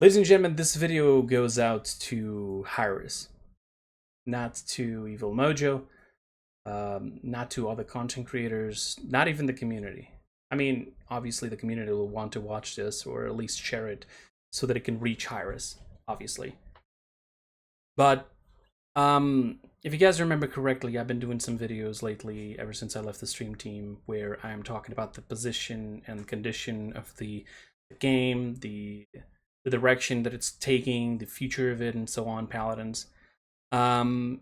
Ladies and gentlemen, this video goes out to Hi-Rez, not to Evil Mojo, not to other content creators, not even the community. I mean, obviously the community will want to watch this or at least share it so that it can reach Hi-Rez, obviously. But if you guys remember correctly, I've been doing some videos lately ever since I left the stream team where I'm talking about the position and condition of the game, the direction that it's taking, the future of it, and so on, Paladins. And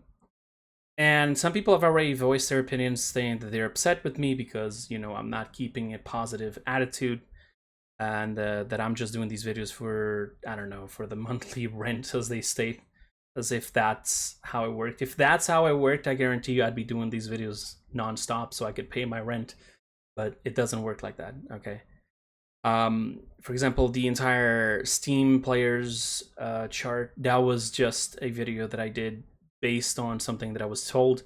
some people have already voiced their opinions saying that they're upset with me because, you know, I'm not keeping a positive attitude and that I'm just doing these videos for, I don't know, for the monthly rent, as they state, as if that's how it worked. If that's how it worked, I guarantee you I'd be doing these videos nonstop so I could pay my rent, but it doesn't work like that, okay? For example, the entire Steam players chart, that was just a video that I did based on something that I was told.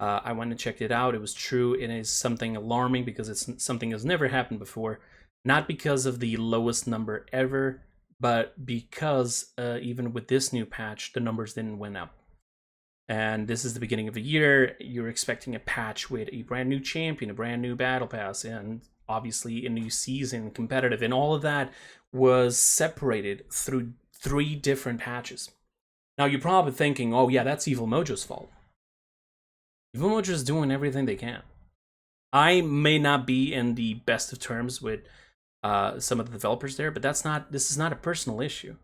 I went and checked it out. It was true. It is something alarming because it's something that's never happened before. Not because of the lowest number ever, but because even with this new patch, the numbers didn't went up. And this is the beginning of the year. You're expecting a patch with a brand new champion, a brand new battle pass, and obviously a new season, competitive, and all of that was separated through 3 different patches. Now you're probably thinking, oh yeah, that's Evil Mojo's fault. Evil Mojo is doing everything they can. I may not be in the best of terms with some of the developers there, but this is not a personal issue.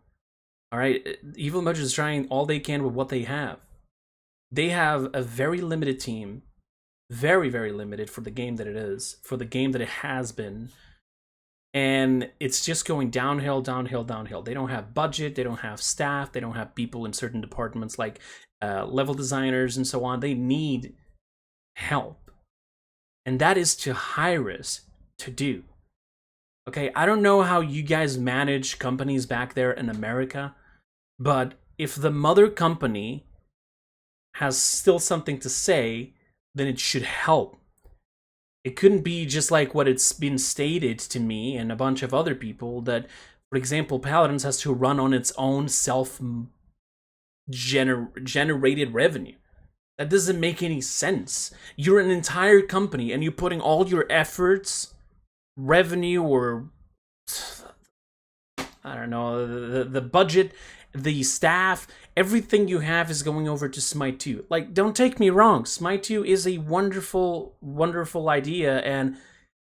All right, Evil Mojo is trying all they can with what they have. They have a very limited team, very, very limited for the game that it is, for the game that it has been. And it's just going downhill, downhill, downhill. They don't have budget, they don't have staff, they don't have people in certain departments like level designers and so on. They need help. And that is to Hi-Rez to do. Okay, I don't know how you guys manage companies back there in America, but if the mother company has still something to say, then it should help. It couldn't be just like what it's been stated to me and a bunch of other people that, for example, Paladins has to run on its own self-generated revenue. That doesn't make any sense. You're an entire company and you're putting all your efforts, revenue, or I don't know, the budget, the staff, everything you have is going over to Smite 2. Like, don't take me wrong, Smite 2 is a wonderful, wonderful idea, and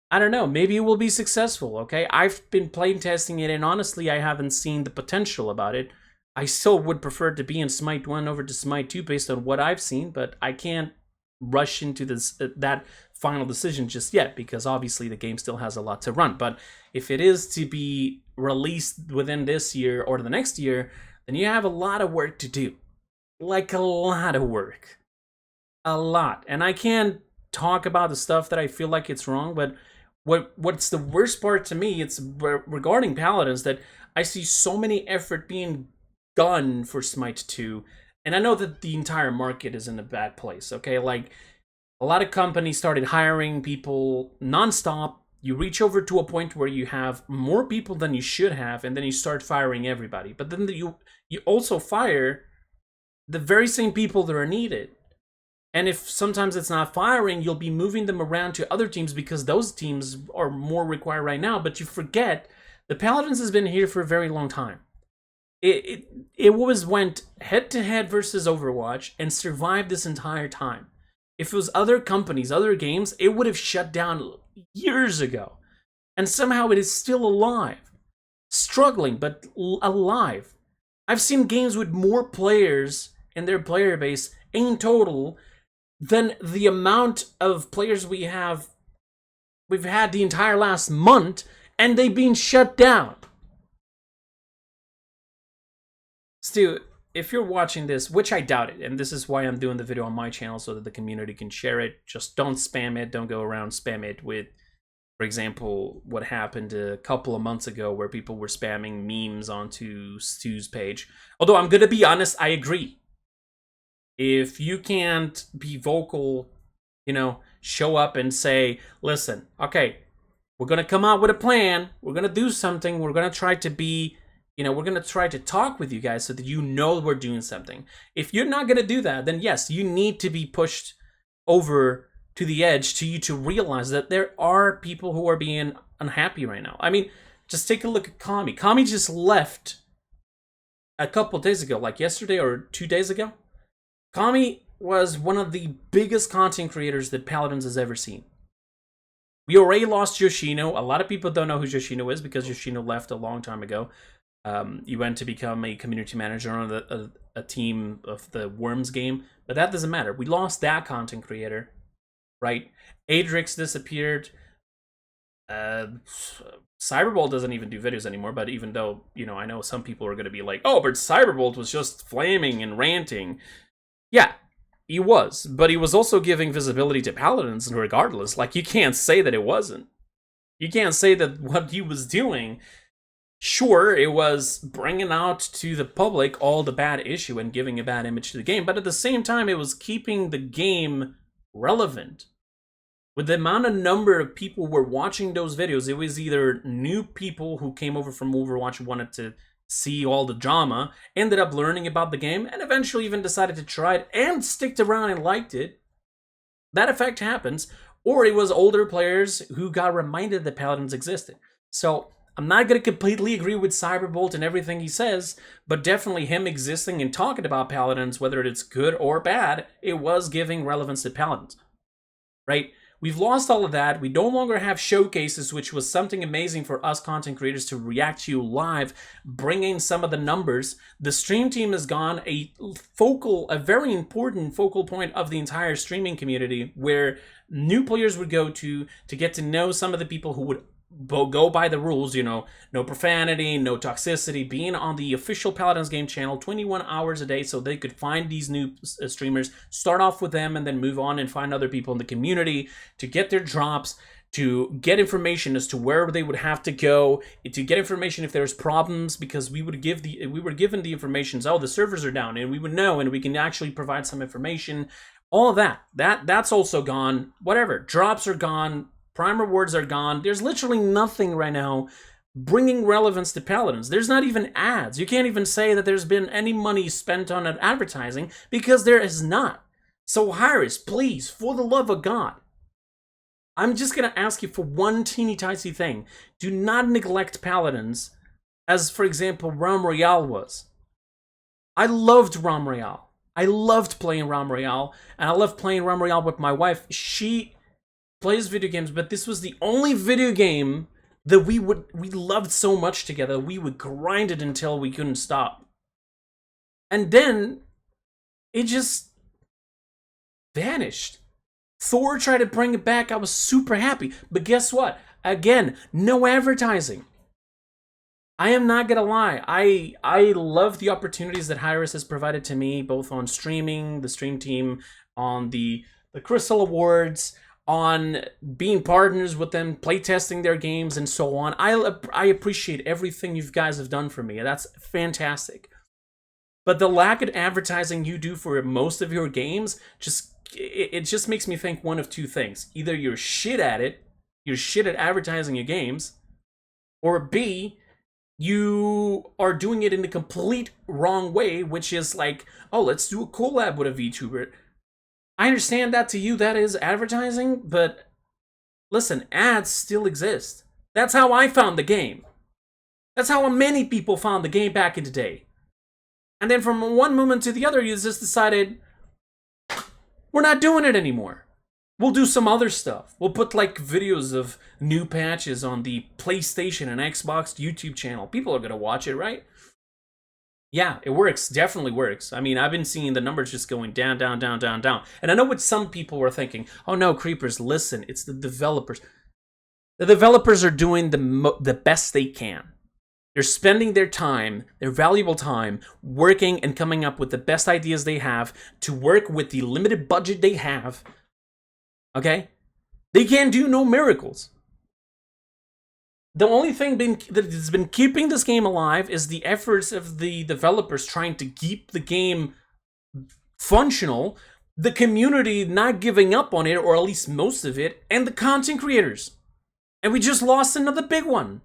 I don't know, maybe it will be successful, okay? I've been playing testing it, and honestly, I haven't seen the potential about it. I still would prefer to be in Smite 1 over to Smite 2 based on what I've seen, but I can't rush into this that final decision just yet because obviously the game still has a lot to run. But if it is to be released within this year or the next year, then you have a lot of work to do. Like a lot of work. A lot. And I can't talk about the stuff that I feel like it's wrong, but what's the worst part to me, it's regarding Paladins, that I see so many effort being done for Smite 2, and I know that the entire market is in a bad place, okay? Like, a lot of companies started hiring people nonstop. You reach over to a point where you have more people than you should have, and then you start firing everybody. But then you also fire the very same people that are needed. And if sometimes it's not firing, you'll be moving them around to other teams because those teams are more required right now. But you forget the Paladins has been here for a very long time. It always went head-to-head versus Overwatch and survived this entire time. If it was other companies, other games, it would have shut down years ago. And somehow it is still alive. Struggling, but alive. I've seen games with more players in their player base in total than the amount of players we've had the entire last month, and they've been shut down. Stu, if you're watching this, which I doubt it, and this is why I'm doing the video on my channel so that the community can share it, just don't spam it, don't go around spam it with, for example, what happened a couple of months ago where people were spamming memes onto Stu's page. Although I'm gonna be honest, I agree. If you can't be vocal, you know, show up and say, listen, okay, we're gonna come out with a plan, we're gonna do something, we're gonna try to be You know, we're going to try to talk with you guys so that you know we're doing something. If you're not going to do that, then yes, you need to be pushed over to the edge to you to realize that there are people who are being unhappy right now. I mean, just take a look at Kami. Kami just left a couple days ago, like yesterday or 2 days ago. Kami was one of the biggest content creators that Paladins has ever seen. We already lost Yoshino. A lot of people don't know who Yoshino is because Yoshino left a long time ago. He went to become a community manager on a team of the Worms game, but that doesn't matter. We lost that content creator, right? Adrix disappeared. Cyberbolt doesn't even do videos anymore, but even though, you know, I know some people are going to be like, oh, but Cyberbolt was just flaming and ranting. Yeah, he was, but he was also giving visibility to Paladins regardless. Like, you can't say that it wasn't. You can't say that what he was doing, sure, it was bringing out to the public all the bad issue and giving a bad image to the game, but at the same time, it was keeping the game relevant. With the amount of number of people who were watching those videos, it was either new people who came over from Overwatch and wanted to see all the drama, ended up learning about the game, and eventually even decided to try it and sticked around and liked it. That effect happens. Or it was older players who got reminded that Paladins existed. So I'm not going to completely agree with Cyberbolt and everything he says, but definitely him existing and talking about Paladins, whether it's good or bad, it was giving relevance to Paladins, right? We've lost all of that. We no longer have showcases, which was something amazing for us content creators to react to live, bring in some of the numbers. The stream team has gone, a very important focal point of the entire streaming community, where new players would go to get to know some of the people who would go by the rules, you know, no profanity, no toxicity, being on the official Paladins game channel 21 hours a day so they could find these new streamers, start off with them, and then move on and find other people in the community to get their drops, to get information as to where they would have to go, to get information if there's problems, because we were given the information, oh, the servers are down, and we would know, and we can actually provide some information. All of that's also gone. Whatever, drops are gone. Prime rewards are gone. There's literally nothing right now bringing relevance to Paladins. There's not even ads. You can't even say that there's been any money spent on advertising because there is not. So Hi-Rez, please, for the love of God, I'm just going to ask you for one teeny tiny thing. Do not neglect Paladins as, for example, Realm Royale was. I loved Realm Royale. I loved playing Realm Royale, and I loved playing Realm Royale with my wife. She plays video games, but this was the only video game that we loved so much together. We would grind it until we couldn't stop. And then it just vanished. Thor tried to bring it back. I was super happy. But guess what? Again, no advertising. I am not gonna lie. I love the opportunities that Hi-Rez has provided to me, both on streaming, the stream team, on the Crystal Awards, on being partners with them, playtesting their games, and so on. I appreciate everything you guys have done for me. That's fantastic. But the lack of advertising you do for most of your games, it just makes me think one of two things. Either you're shit at it, you're shit at advertising your games, or B, you are doing it in the complete wrong way, which is like, oh, let's do a collab with a VTuber. I understand that to you that is advertising, but listen, ads still exist. That's how I found the game. That's how many people found the game back in the day. And then from one moment to the other, you just decided, we're not doing it anymore. We'll do some other stuff. We'll put like videos of new patches on the PlayStation and Xbox YouTube channel. People are gonna watch it, right? Yeah, it works. Definitely works. I mean, I've been seeing the numbers just going down, down, down, down, down. And I know what some people were thinking. Oh no, Kreepers, listen, it's the developers. The developers are doing the best they can. They're spending their time, their valuable time, working and coming up with the best ideas they have to work with the limited budget they have. Okay? They can't do no miracles. The only thing that has been keeping this game alive is the efforts of the developers trying to keep the game functional, the community not giving up on it, or at least most of it, and the content creators. And we just lost another big one.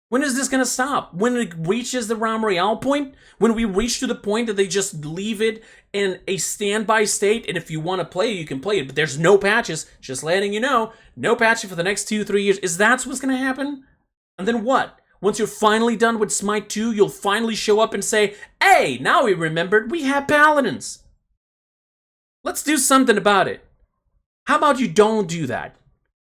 When is this gonna stop? When it reaches the Realm Royale point? When we reach to the point that they just leave it in a standby state, and if you want to play it, you can play it, but there's no patches, just letting you know, no patches for the next 2-3 years. Is that what's gonna happen? And then what? Once you're finally done with Smite 2, you'll finally show up and say, hey, now we remembered we have Paladins. Let's do something about it. How about you don't do that?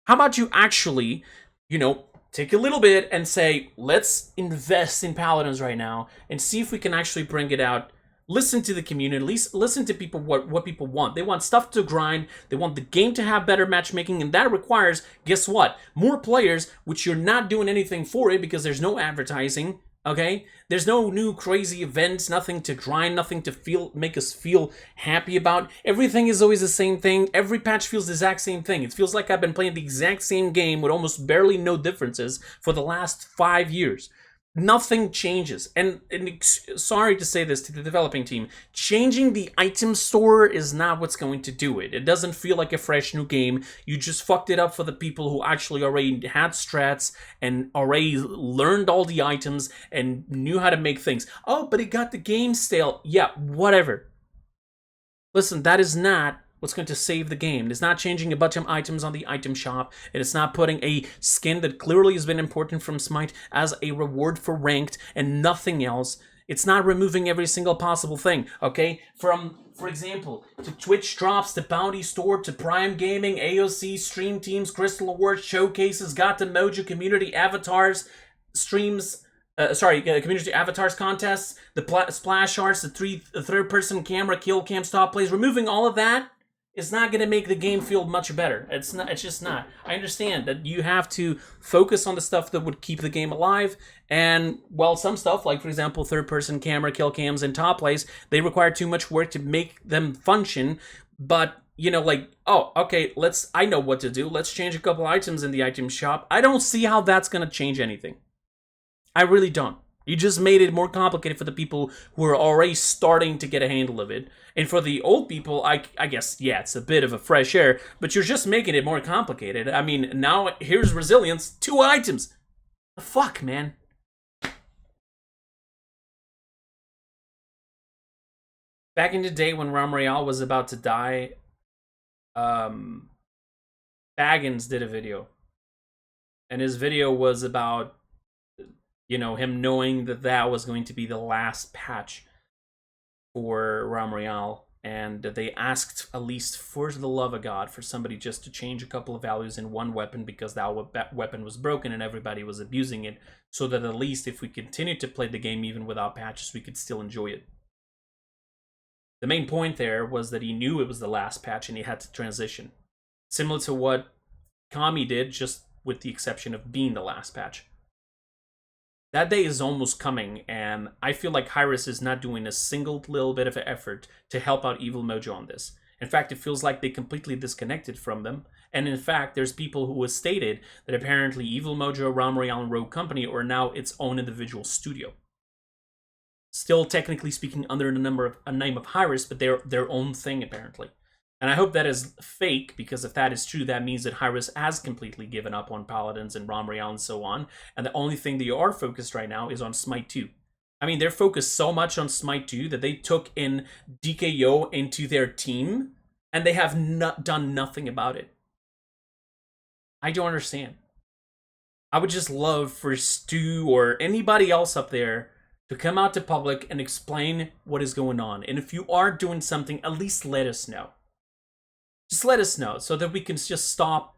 How about you actually, you know, take a little bit and say, let's invest in Paladins right now and see if we can actually bring it out. Listen to the community, at least listen to people, what people want. They want stuff to grind, they want the game to have better matchmaking, and that requires, guess what? More players, which you're not doing anything for it because there's no advertising, okay? There's no new crazy events, nothing to grind, nothing to make us feel happy about. Everything is always the same thing. Every patch feels the exact same thing. It feels like I've been playing the exact same game with almost barely no differences for the last 5 years. Nothing changes. And sorry to say this to the developing team, changing the item store is not what's going to do it. It doesn't feel like a fresh new game. You just fucked it up for the people who actually already had strats and already learned all the items and knew how to make things. Oh, but it got the game stale. Yeah, whatever. Listen, that is not what's going to save the game. It's not changing a bunch of items on the item shop, and it's not putting a skin that clearly has been important from Smite as a reward for ranked and nothing else. It's not removing every single possible thing, okay? From, for example, to Twitch drops, to Bounty Store, to Prime Gaming, AOC, Stream Teams, Crystal Awards, Showcases, Got the Mojo, Community Avatars, Streams... community avatars contests, the splash arts, the third-person camera, kill cam, stop plays. Removing all of that is not going to make the game feel much better. It's not. It's just not. I understand that you have to focus on the stuff that would keep the game alive, and well, some stuff, like for example, third-person camera, kill cams, and top plays, they require too much work to make them function. But you know, like, oh, okay, I know what to do. Let's change a couple items in the item shop. I don't see how that's going to change anything. I really don't. You just made it more complicated for the people who are already starting to get a handle of it. And for the old people, I guess, yeah, it's a bit of a fresh air, but you're just making it more complicated. I mean, now here's Resilience, 2 items. The fuck, man? Back in the day when Realm Royale was about to die, Baggins did a video. And his video was about, you know, him knowing that that was going to be the last patch for Realm Royale, and they asked, at least for the love of God, for somebody just to change a couple of values in one weapon because that weapon was broken and everybody was abusing it, so that at least if we continued to play the game even without patches, we could still enjoy it. The main point there was that he knew it was the last patch and he had to transition. Similar to what Kami did, just with the exception of being the last patch. That day is almost coming, and I feel like Hi-Rez is not doing a single little bit of an effort to help out Evil Mojo on this. In fact, it feels like they completely disconnected from them. And in fact, there's people who have stated that apparently Evil Mojo, Realm Royale, and Rogue Company are now its own individual studio. Still technically speaking under the name of Hi-Rez, but they're their own thing apparently. And I hope that is fake, because if that is true, that means that Hi-Rez has completely given up on Paladins and Realm Royale and so on, and the only thing they are focused right now is on Smite 2. I mean, they're focused so much on Smite 2 that they took in DKO into their team, and they have done nothing about it. I don't understand. I would just love for Stu or anybody else up there to come out to public and explain what is going on. And if you are doing something, at least let us know. Just let us know so that we can just stop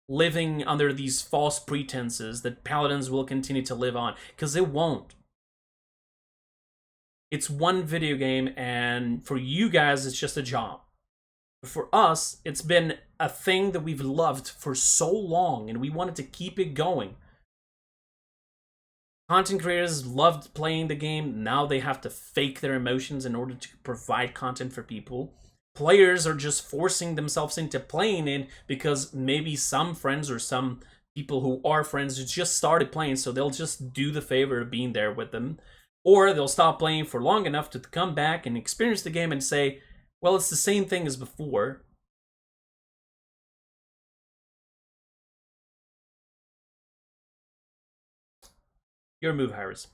living under these false pretenses that Paladins will continue to live on, because it won't. It's one video game, and for you guys, it's just a job. For us, it's been a thing that we've loved for so long, and we wanted to keep it going. Content creators loved playing the game. Now they have to fake their emotions in order to provide content for people. Players are just forcing themselves into playing it because maybe some friends or some people who are friends just started playing, so they'll just do the favor of being there with them. Or they'll stop playing for long enough to come back and experience the game and say, well, it's the same thing as before. Your move, Hi-Rez.